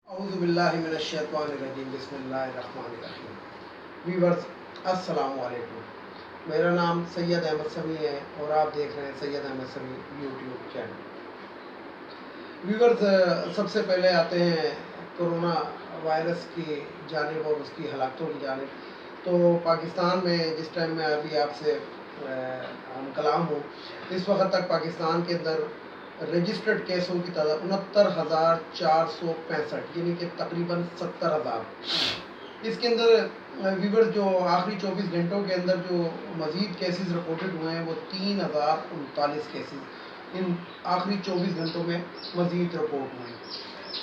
اعوذ باللہ من الشیطان الرجیم بسم اللہ الرحمن الرحیم۔ ویورز السلام علیکم، میرا نام سید احمد سمیع ہے اور آپ دیکھ رہے ہیں سید احمد سمیع یوٹیوب چینل۔ ویورز سب سے پہلے آتے ہیں کرونا وائرس کی جانب اور اس کی ہلاکتوں کی جانب۔ تو پاکستان میں جس ٹائم میں ابھی آپ سے ہم کلام ہوں، اس وقت تک پاکستان کے اندر رجسٹرڈ کیسوں کی تعداد 69,465، یعنی کہ تقریباً 70,000۔ اس کے اندر ویورز جو آخری 24 گھنٹوں کے اندر جو مزید کیسز رپورٹڈ ہوئے ہیں وہ 3,039 کیسز ان آخری 24 گھنٹوں میں مزید رپورٹ ہوئے ہیں،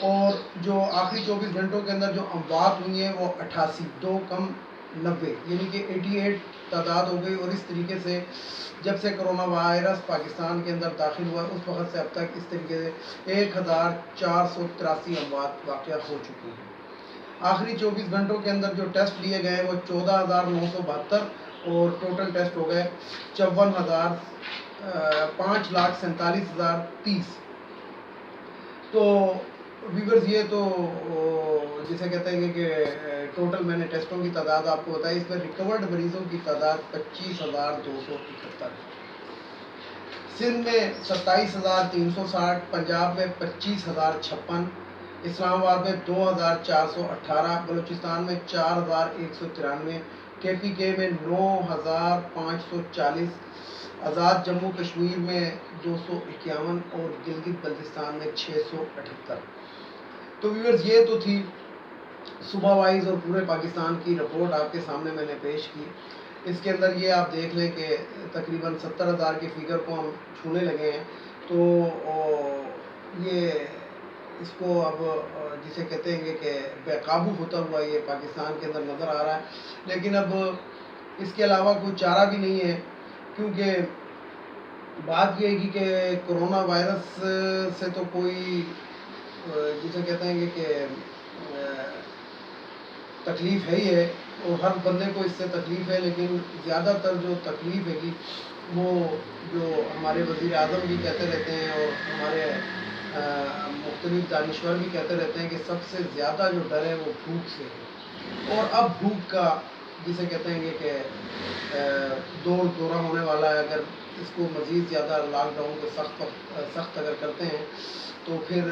اور جو آخری 24 گھنٹوں کے اندر جو اموات ہوئی ہیں وہ 88، 2 کم 90، یعنی کہ 88 تعداد ہو گئی۔ اور اس طریقے سے جب سے کرونا وائرس پاکستان کے اندر داخل ہوا اس وقت سے اب تک اس طریقے سے 1,483 اموات واقع ہو چکی ہیں۔ آخری 24 گھنٹوں کے اندر جو ٹیسٹ لیے گئے وہ 14,972 اور ٹوٹل ٹیسٹ ہو گئے 5,47,30۔ تو ویورز یہ تو جسے کہتے ہیں کہ ٹوٹل میں نے ٹیسٹوں کی تعداد آپ کو بتائی، اس میں ریکورڈ مریضوں کی تعداد 25,271 ہے۔ سندھ میں 27,360، پنجاب میں 25,056، اسلام آباد میں 2,418، بلوچستان میں 4,193، KPK میں 9,540، آزاد جموں کشمیر میں 251 اور گلگت بلتستان میں 678۔ تو ویورز یہ تو تھی صوبہ وائز اور پورے پاکستان کی رپورٹ آپ کے سامنے میں نے پیش کی۔ اس کے اندر یہ آپ دیکھ لیں کہ تقریباً 70,000 کے فگر کو ہم چھونے لگے ہیں۔ تو یہ اس کو اب جسے کہتے ہیں کہ بے قابو ہوتا ہوا یہ پاکستان کے اندر نظر آ رہا ہے، لیکن اب اس کے علاوہ کوئی چارہ بھی نہیں ہے، کیونکہ بات یہ ہے کہ کرونا وائرس سے تو کوئی جسے کہتے ہیں کہ تکلیف ہے ہی ہے، اور ہر بندے کو اس سے تکلیف ہے، لیکن زیادہ تر جو تکلیف ہے وہ جو ہمارے وزیر اعظم بھی کہتے رہتے ہیں اور ہمارے مختلف دانشور بھی کہتے رہتے ہیں کہ سب سے زیادہ جو ڈر ہے وہ بھوک سے ہے۔ اور اب بھوک کا جسے کہتے ہیں کہ دورہ ہونے والا ہے۔ اگر اس کو مزید زیادہ لاک ڈاؤن کو سخت اگر کرتے ہیں تو پھر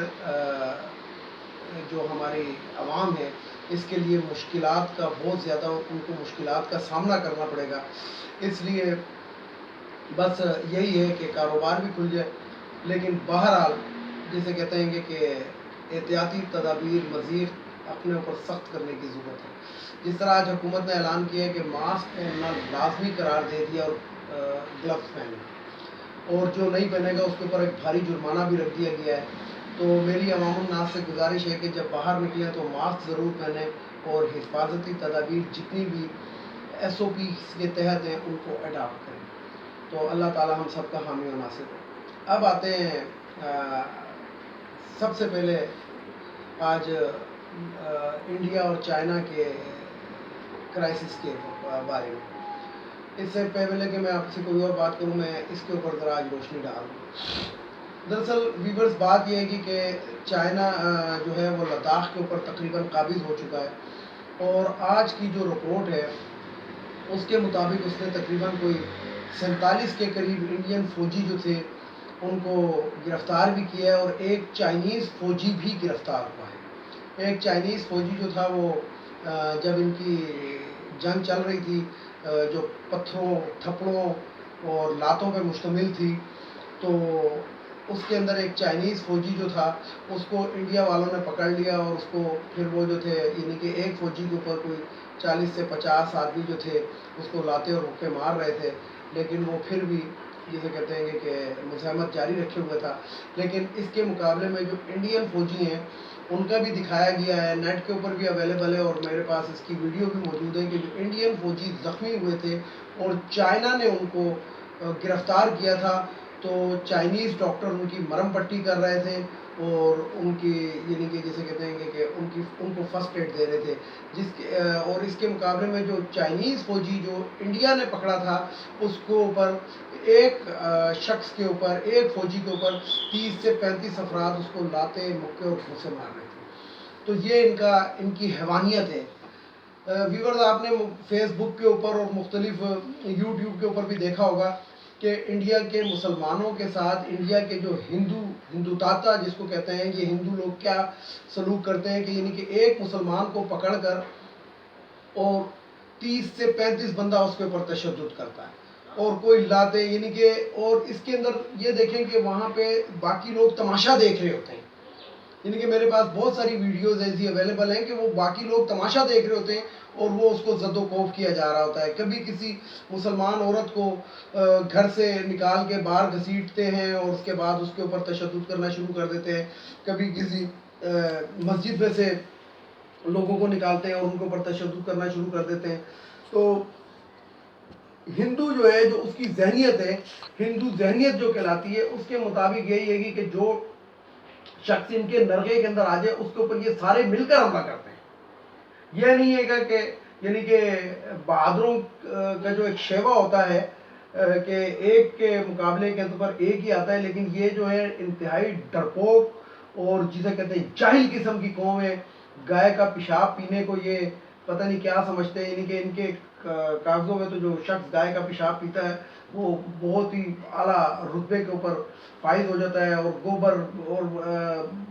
جو ہماری عوام ہے اس کے لیے مشکلات کا بہت زیادہ ان کو مشکلات کا سامنا کرنا پڑے گا۔ اس لیے بس یہی ہے کہ کاروبار بھی کھل جائے، لیکن بہرحال جسے کہتے ہیں کہ احتیاطی تدابیر مزید اپنے اوپر سخت کرنے کی ضرورت ہے۔ جس طرح آج حکومت نے اعلان کیا ہے کہ ماسک پہننا لازمی قرار دے دیا اور گلوز پہننا، اور جو نہیں پہنے گا اس کے اوپر ایک بھاری جرمانہ بھی رکھ دیا گیا ہے۔ تو میری عوام الناس سے گزارش ہے کہ جب باہر نکلیں تو ماسک ضرور پہنیں اور حفاظتی تدابیر جتنی بھی SOP کے تحت ہیں ان کو اڈاپٹ کریں۔ تو اللہ تعالی ہم سب کا حامی و ناصر ہو۔ اب آتے ہیں سب سے پہلے آج انڈیا اور چائنا کے کرائسس کے بارے میں۔ اس سے پہلے کہ میں آپ سے کوئی اور بات کروں، میں اس کے اوپر ذرا آج روشنی ڈال دوں۔ دراصل ویورز بات یہ ہے کہ چائنا جو ہے وہ لداخ کے اوپر تقریباً قابض ہو چکا ہے، اور آج کی جو رپورٹ ہے اس کے مطابق اس نے تقریباً کوئی 47 کے قریب انڈین فوجی جو تھے ان کو گرفتار بھی کیا ہے، اور ایک چائنیز فوجی بھی گرفتار ہوا ہے۔ ایک چائنیز فوجی جو تھا وہ جب ان کی جنگ چل رہی تھی جو پتھروں، تھپڑوں اور لاتوں پہ مشتمل تھی، تو اس کے اندر ایک چائنیز فوجی جو تھا اس کو انڈیا والوں نے پکڑ لیا، اور اس کو پھر وہ جو تھے یعنی کہ ایک فوجی کے اوپر کوئی 40 سے 50 آدمی جو تھے اس کو لاتے اور حقے مار رہے تھے، لیکن وہ پھر بھی جسے کہتے ہیں کہ مزاحمت جاری رکھے ہوئے تھا۔ لیکن اس کے مقابلے میں جو انڈین فوجی ہیں ان کا بھی دکھایا گیا ہے، نیٹ کے اوپر بھی اویلیبل ہے اور میرے پاس اس کی ویڈیو بھی موجود ہے کہ جو انڈین فوجی زخمی ہوئے تھے اور چائنا نے ان کو گرفتار کیا تھا، تو چائنیز ڈاکٹر ان کی مرہم پٹی کر رہے تھے اور ان کی یعنی کہ جسے کہتے ہیں کہ ان کو فرسٹ ایڈ دے رہے تھے، اور اس کے مقابلے میں جو چائنیز فوجی جو انڈیا نے پکڑا تھا اس کو اوپر ایک شخص کے اوپر، ایک فوجی کے اوپر 30 سے 35 افراد اس کو لاتے، مکے اور گھوسے مار رہے تھے۔ تو یہ ان کی حیوانیت ہے۔ ویورز، آپ نے فیس بک کے اوپر اور مختلف یوٹیوب کے اوپر بھی دیکھا ہوگا کہ انڈیا کے مسلمانوں کے ساتھ انڈیا کے جو ہندو تاتا جس کو کہتے ہیں، یہ ہندو لوگ کیا سلوک کرتے ہیں کہ یعنی کہ ایک مسلمان کو پکڑ کر اور 30 سے 35 بندہ اس کے اوپر تشدد کرتا ہے اور کوئی لاتے، یعنی کہ اور اس کے اندر یہ دیکھیں کہ وہاں پہ باقی لوگ تماشا دیکھ رہے ہوتے ہیں۔ یعنی کہ میرے پاس بہت ساری ویڈیوز ایسی اویلیبل ہیں کہ وہ باقی لوگ تماشا دیکھ رہے ہوتے ہیں اور وہ اس کو زد و کوف کیا جا رہا ہوتا ہے۔ کبھی کسی مسلمان عورت کو گھر سے نکال کے باہر گھسیٹتے ہیں اور اس کے بعد اس کے اوپر تشدد کرنا شروع کر دیتے ہیں۔ کبھی کسی مسجد میں سے لوگوں کو نکالتے ہیں اور ان کے اوپر تشدد کرنا شروع کر دیتے ہیں۔ تو ہندو جو ہے، جو اس کی ذہنیت ہے، ہندو ذہنیت جو کہلاتی ہے، اس کے مطابق یہی ہے کہ جو شخص ان کے نرغے کے اندر آ جائے اس کے اوپر یہ سارے مل کر حملہ کرتے ہیں۔ یہ نہیں ہے کہ یعنی کہ بہادروں کا جو ایک شیوا ہوتا ہے کہ ایک کے مقابلے کے اوپر ایک ہی آتا ہے، لیکن یہ جو ہے انتہائی ڈرپوک اور جسے کہتے ہیں جاہل قسم کی قوم ہے۔ گائے کا پیشاب پینے کو یہ پتہ نہیں کیا سمجھتے ہیں، یعنی کہ ان کے کاغذوں میں تو جو شخص گائے کا پیشاب پیتا ہے وہ بہت ہی اعلیٰ رتبے کے اوپر فائز ہو جاتا ہے، اور گوبر اور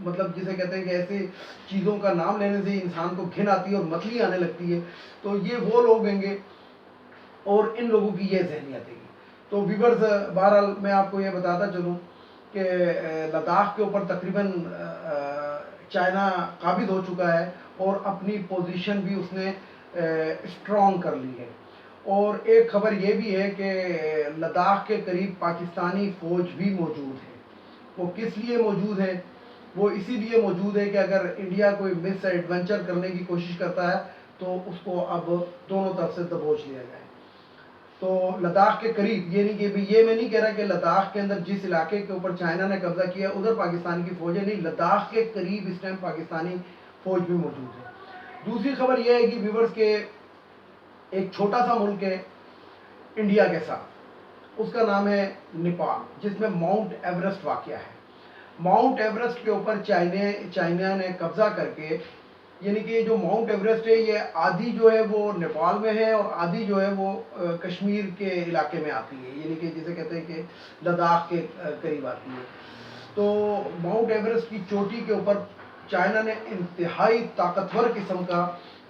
مطلب جسے کہتے ہیں کہ ایسے چیزوں کا نام لینے سے انسان کو گھن آتی ہے اور متلی آنے لگتی ہے۔ تو یہ وہ لوگ ہیں گے اور ان لوگوں کی یہ ذہنیت ہے۔ تو ویورز، بہرحال میں آپ کو یہ بتاتا چلوں کہ لداخ کے اوپر تقریباً چائنا قابض ہو چکا ہے اور اپنی پوزیشن بھی اس نے اسٹرانگ کر لی ہے۔ اور ایک خبر یہ بھی ہے کہ لداخ کے قریب پاکستانی فوج بھی موجود ہے۔ وہ کس لیے موجود ہے؟ وہ اسی لیے موجود ہے کہ اگر انڈیا کوئی مس ایڈونچر کرنے کی کوشش کرتا ہے تو اس کو اب دونوں طرف سے دبوچ لیا جائے۔ تو لداخ کے قریب، یہ نہیں کہ یہ میں نہیں کہہ رہا کہ لداخ کے اندر جس علاقے کے اوپر چائنا نے قبضہ کیا ادھر پاکستان کی فوج ہے، نہیں، لداخ کے قریب اس ٹائم پاکستانی فوج بھی موجود ہے۔ دوسری خبر یہ ہے کہ ویورز کے ایک چھوٹا سا ملک ہے انڈیا کے ساتھ، اس کا نام ہے نیپال، جس میں ماؤنٹ ایوریسٹ واقع ہے۔ ماؤنٹ ایوریسٹ کے اوپر چائنا نے قبضہ کر کے، یعنی کہ جو ماؤنٹ ایوریسٹ ہے یہ آدھی جو ہے وہ نیپال میں ہے اور آدھی جو ہے وہ کشمیر کے علاقے میں آتی ہے، یعنی کہ جسے کہتے ہیں کہ لداخ کے قریب آتی ہے۔ تو ماؤنٹ ایوریسٹ کی چوٹی کے اوپر چائنا نے انتہائی طاقتور قسم کا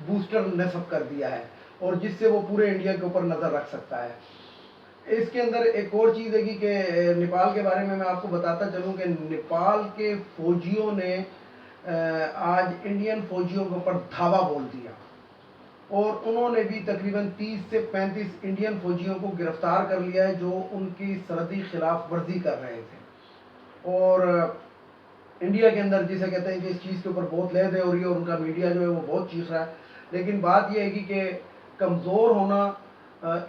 بوسٹر نصب کر دیا ہے اور جس سے وہ پورے انڈیا کے اوپر نظر رکھ سکتا ہے۔ اس کے اندر ایک اور چیز ہے کہ نیپال کے بارے میں آپ کو بتاتا چلوں کہ نیپال کے فوجیوں نے آج انڈین فوجیوں کے اوپر دھاوا بول دیا اور انہوں نے بھی تقریباً 30 سے 35 انڈین فوجیوں کو گرفتار کر لیا ہے جو ان کی سرحدی خلاف ورزی کر رہے تھے۔ اور انڈیا کے اندر جسے کہتے ہیں کہ اس چیز کے اوپر بہت لہر ہو رہی ہے اور ان کا میڈیا جو ہے وہ بہت چیخ رہا ہے، لیکن بات یہ ہے کہ کمزور ہونا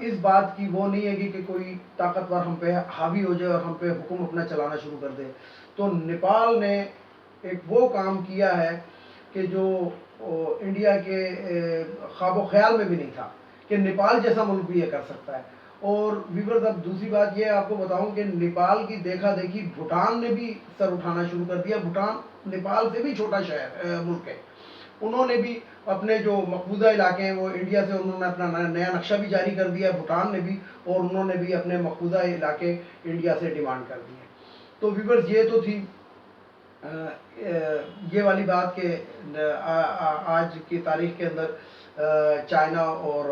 اس بات کی وہ نہیں ہے کہ کوئی طاقتور ہم پہ حاوی ہو جائے اور ہم پہ حکم اپنا چلانا شروع کر دے۔ تو نیپال نے ایک وہ کام کیا ہے کہ جو انڈیا کے خواب و خیال میں بھی نہیں تھا کہ نیپال جیسا ملک بھی یہ کر سکتا ہے۔ اور ویورز، اب دوسری بات یہ آپ کو بتاؤں کہ نیپال کی دیکھا دیکھی بھوٹان نے بھی سر اٹھانا شروع کر دیا۔ بھوٹان نیپال سے بھی چھوٹا ملک ہے، انہوں نے بھی اپنے جو مقبوضہ علاقے ہیں وہ انڈیا سے انہوں نے اپنا نیا نقشہ بھی جاری کر دیا، بھوٹان نے بھی، اور انہوں نے بھی اپنے مقبوضہ علاقے انڈیا سے ڈیمانڈ کر دیے۔ تو ویورز، یہ تو تھی یہ والی بات کہ آج کی تاریخ کے اندر چائنا اور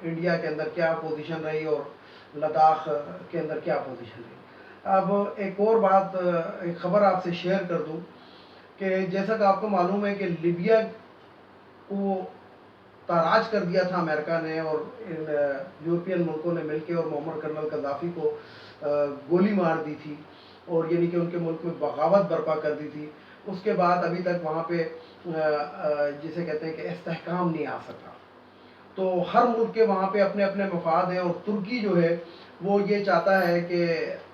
انڈیا کے اندر کیا پوزیشن رہی اور لداخ کے اندر کیا پوزیشن رہی۔ اب ایک اور بات، ایک خبر آپ سے شیئر کر دوں کہ جیسا کہ آپ کو معلوم ہے کہ لیبیا کو تاراج کر دیا تھا امریکہ نے اور ان یورپین ملکوں نے مل کے، اور محمد کرنل قذافی کو گولی مار دی تھی اور یعنی کہ ان کے ملک میں بغاوت برپا کر دی تھی۔ اس کے بعد ابھی تک وہاں پہ جسے کہتے ہیں کہ استحکام نہیں آ سکا۔ تو ہر ملک کے وہاں پہ اپنے اپنے مفاد ہیں، اور ترکی جو ہے وہ یہ چاہتا ہے کہ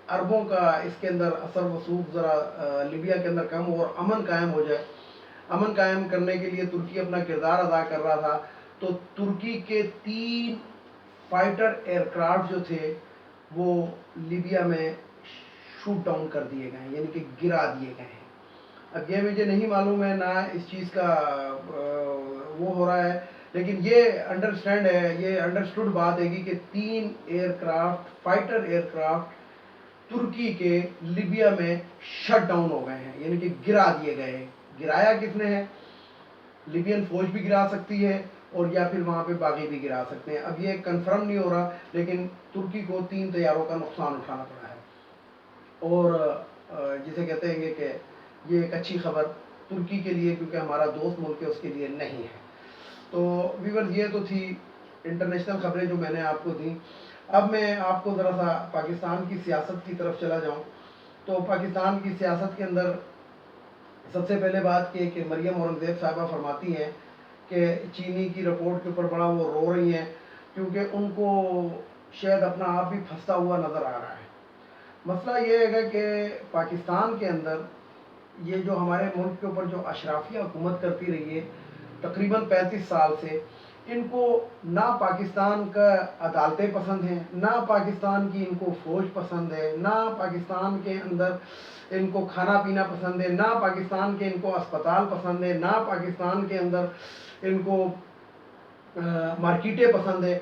عربوں کا اس کے اندر اثر وسوخ ذرا لیبیا کے اندر کم ہو اور امن قائم ہو جائے۔ امن قائم کرنے کے لیے ترکی اپنا کردار ادا کر رہا تھا۔ تو ترکی کے 3 فائٹر ایئر کرافٹ جو تھے وہ لیبیا میں شوٹ ڈاؤن کر دیے گئے ہیں، یعنی کہ گرا دیے گئے ہیں۔ اب یہ مجھے نہیں معلوم ہے نہ اس چیز کا وہ ہو رہا ہے، لیکن یہ انڈرسٹینڈ ہے، یہ انڈرسٹوڈ بات ہے کہ 3 aircraft fighter aircraft ترکی کے لیبیا میں شٹ ڈاؤن ہو گئے ہیں، یعنی کہ گرا دیے گئے ہیں۔ گرایا کس نے ہے؟ لیبین فوج بھی گرا سکتی ہے اور یا پھر وہاں پہ باغی بھی گرا سکتے ہیں، اب یہ کنفرم نہیں ہو رہا، لیکن ترکی کو 3 طیاروں کا نقصان اٹھانا پڑا ہے۔ اور جسے کہتے ہیں کہ یہ ایک اچھی خبر ترکی کے لیے، کیونکہ ہمارا دوست ملک ہے، اس کے لیے نہیں ہے۔ تو ویورز یہ تو تھی انٹرنیشنل خبریں جو میں نے آپ کو دیں۔ اب میں آپ کو ذرا سا پاکستان کی سیاست کی طرف چلا جاؤں تو پاکستان کی سیاست کے اندر سب سے پہلے بات یہ کہ مریم اورنگزیب صاحبہ فرماتی ہیں کہ چینی کی رپورٹ کے اوپر بڑا وہ رو رہی ہیں، کیونکہ ان کو شاید اپنا آپ بھی پھنستا ہوا نظر آ رہا ہے۔ مسئلہ یہ ہے کہ پاکستان کے اندر یہ جو ہمارے ملک کے اوپر جو اشرافیہ حکومت کرتی رہی ہے تقریباً 35 سال سے، ان کو نہ پاکستان کا عدالتیں پسند ہیں، نہ پاکستان کی ان کو فوج پسند ہے، نہ پاکستان کے اندر ان کو کھانا پینا پسند ہے، نہ پاکستان کے ان کو اسپتال پسند ہے، نہ پاکستان کے اندر ان کو مارکیٹیں پسند ہے۔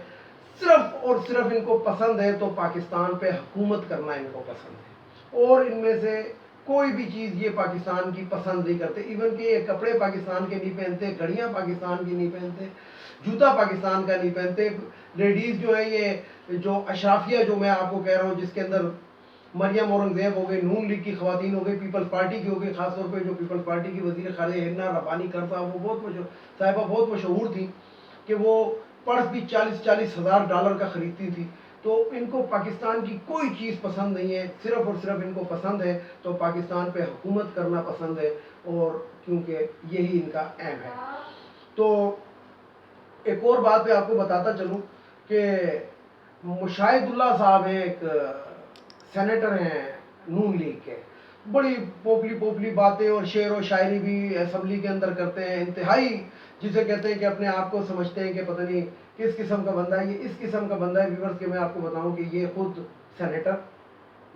صرف اور صرف ان کو پسند ہے تو پاکستان پہ حکومت کرنا ان کو پسند ہے، اور ان میں سے کوئی بھی چیز یہ پاکستان کی پسند نہیں کرتے، ایون کہ یہ کپڑے پاکستان کے نہیں پہنتے، گھڑیاں پاکستان کی نہیں پہنتے، جوتا پاکستان کا نہیں پہنتے۔ لیڈیز جو ہیں، یہ جو اشرافیہ جو میں آپ کو کہہ رہا ہوں، جس کے اندر مریم اورنگزیب ہو گئی، نون لیگ کی خواتین ہو گئی، پیپلز پارٹی کی ہو گئی، خاص طور پہ جو پیپلز پارٹی کی وزیر خارجہ ہرنا ربانی کر صاحب، وہ صاحبہ بہت مشہور تھی کہ وہ پرس بھی 40 ہزار ڈالر کا خریدتی تھی۔ تو ان کو پاکستان کی کوئی چیز پسند نہیں ہے، صرف اور صرف ان کو پسند ہے تو پاکستان پہ حکومت کرنا پسند ہے، اور کیونکہ یہی ان کا ایم ہے۔ تو ایک اور بات میں آپ کو بتاتا چلوں کہ مشاہد اللہ صاحب ہیں، ایک سینیٹر ہیں نون لیگ کے، بڑی پوپلی باتیں اور شعر و شاعری بھی اسمبلی کے اندر کرتے ہیں، انتہائی جسے کہتے ہیں کہ اپنے آپ کو سمجھتے ہیں کہ پتہ نہیں کس قسم کا بندہ ہے، یہ اس قسم کا بندہ ہے ویورز کے میں آپ کو بتاؤں کہ یہ خود سینیٹر،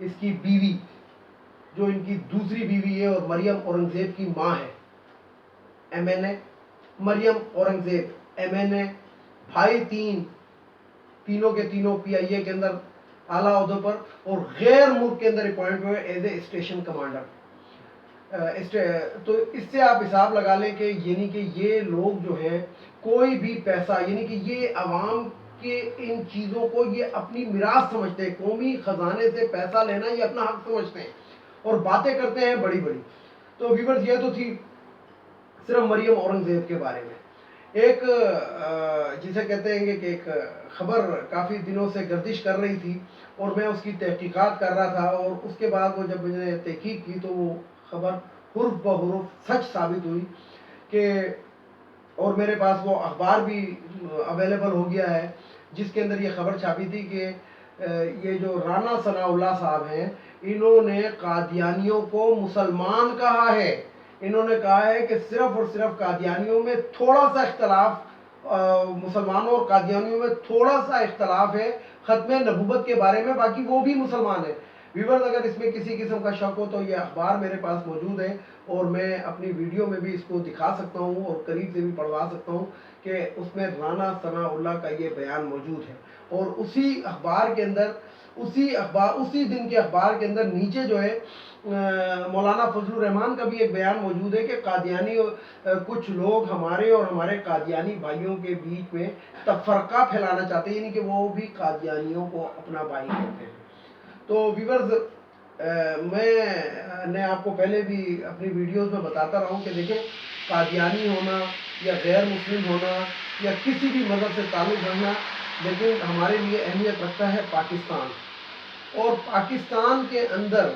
اس کی بیوی جو ان کی دوسری بیوی ہے اور مریم اورنگزیب کی ماں ہے، ایم این اے، مریم اورنگزیب ایم این اے، بھائی تینوں کے تینوں پی آئی اے کے اندر اعلیٰ عہدوں پر، اور غیر ملک کے اندر اپوائنٹ ہوئے ایز اے اسٹیشن کمانڈر۔ تو اس سے آپ حساب لگا لیں کہ یعنی کہ یہ لوگ جو ہیں کوئی بھی پیسہ، یعنی کہ یہ عوام کے ان چیزوں کو یہ اپنی میراث سمجھتے ہیں، قومی خزانے سے پیسہ لینا یہ اپنا حق سمجھتے ہیں اور باتیں کرتے ہیں بڑی بڑی۔ تو ویورز یہ تو تھی صرف مریم اورنگزیب کے بارے میں۔ ایک جسے کہتے ہیں کہ ایک خبر کافی دنوں سے گردش کر رہی تھی اور میں اس کی تحقیقات کر رہا تھا، اور اس کے بعد وہ جب میں نے تحقیق کی تو وہ خبر حرف بحرف سچ ثابت ہوئی کہ، اور میرے پاس وہ اخبار بھی اویلیبل ہو گیا ہے جس کے اندر یہ خبر چھاپی تھی کہ یہ جو رانا ثناء اللہ صاحب ہیں، انہوں نے قادیانیوں کو مسلمان کہا ہے۔ انہوں نے کہا ہے کہ صرف اور صرف قادیانیوں میں تھوڑا سا اختلاف، مسلمانوں اور قادیانیوں میں تھوڑا سا اختلاف ہے ختم نبوت کے بارے میں، باقی وہ بھی مسلمان ہیں۔ ویورز اگر اس میں کسی قسم کا شک ہو تو یہ اخبار میرے پاس موجود ہے، اور میں اپنی ویڈیو میں بھی اس کو دکھا سکتا ہوں اور قریب سے بھی پڑھوا سکتا ہوں کہ اس میں رانا ثناء اللہ کا یہ بیان موجود ہے۔ اور اسی اخبار کے اندر، اسی دن کے اخبار کے اندر نیچے جو ہے مولانا فضل الرحمان کا بھی ایک بیان موجود ہے کہ قادیانی کچھ لوگ ہمارے اور ہمارے قادیانی بھائیوں کے بیچ میں تفرقہ پھیلانا چاہتے ہیں، یعنی کہ وہ بھی قادیانیوں کو اپنا بھائی کہتے ہیں۔ تو ویورز میں نے آپ کو پہلے بھی اپنی ویڈیوز میں بتاتا رہا ہوں کہ دیکھیں، قادیانی ہونا یا غیر مسلم ہونا یا کسی بھی مذہب سے تعلق رکھنا، لیکن ہمارے لیے اہمیت رکھتا ہے پاکستان۔ اور پاکستان کے اندر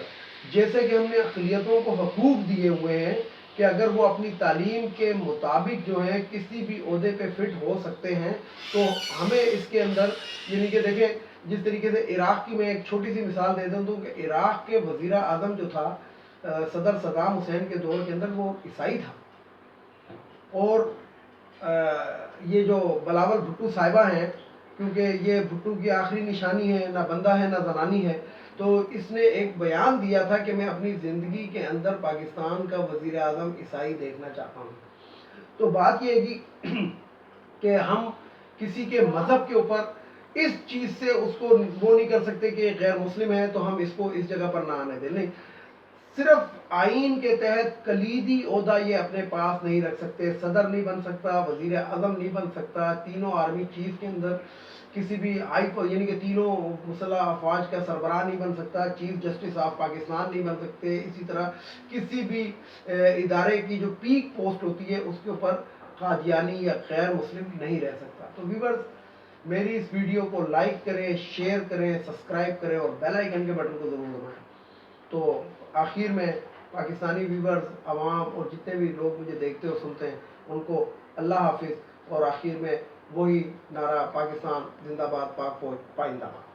جیسے کہ ہم نے اقلیتوں کو حقوق دیے ہوئے ہیں کہ اگر وہ اپنی تعلیم کے مطابق جو ہے کسی بھی عہدے پہ فٹ ہو سکتے ہیں، تو ہمیں اس کے اندر، یعنی کہ دیکھیں جس طریقے سے عراق کی میں ایک چھوٹی سی مثال دے دوں تو کہ عراق کے وزیر اعظم جو تھا صدر صدام حسین کے دور کے اندر، وہ عیسائی تھا، اور یہ جو بلاول بھٹو صاحبہ ہیں، کیونکہ یہ بھٹو کی آخری نشانی ہے، نہ بندہ ہے نہ زنانی ہے، تو اس نے ایک بیان دیا تھا کہ میں اپنی زندگی کے اندر پاکستان کا وزیر اعظم عیسائی دیکھنا چاہتا ہوں. تو بات یہ ہے کہ ہم کسی کے مذہب کے اوپر اس چیز سے اس کو وہ نہیں کر سکتے کہ غیر مسلم ہے تو ہم اس کو اس جگہ پر نہ آنے دیں. نہیں، صرف آئین کے تحت کلیدی عہدہ یہ اپنے پاس نہیں رکھ سکتے. صدر نہیں بن سکتا، وزیر اعظم نہیں بن سکتا، تینوں آرمی چیف کے اندر کسی بھی یعنی کہ تینوں مسلح افواج کا سربراہ نہیں بن سکتا، چیف جسٹس آف پاکستان نہیں بن سکتے. اسی طرح کسی بھی ادارے کی جو پیک پوسٹ ہوتی ہے اس کے اوپر قادیانی یا غیر مسلم نہیں رہ سکتا. تو ویورز، میری اس ویڈیو کو لائک کریں، شیئر کریں، سبسکرائب کریں اور بیل آئیکن کے بٹن کو ضرور دبائیں. تو آخر میں پاکستانی ویورز، عوام اور جتنے بھی لوگ مجھے دیکھتے اور سنتے ہیں ان کو اللہ حافظ. اور آخر میں وہی نعرہ، پاکستان زندہ باد، پاک فوج پائندہ باد.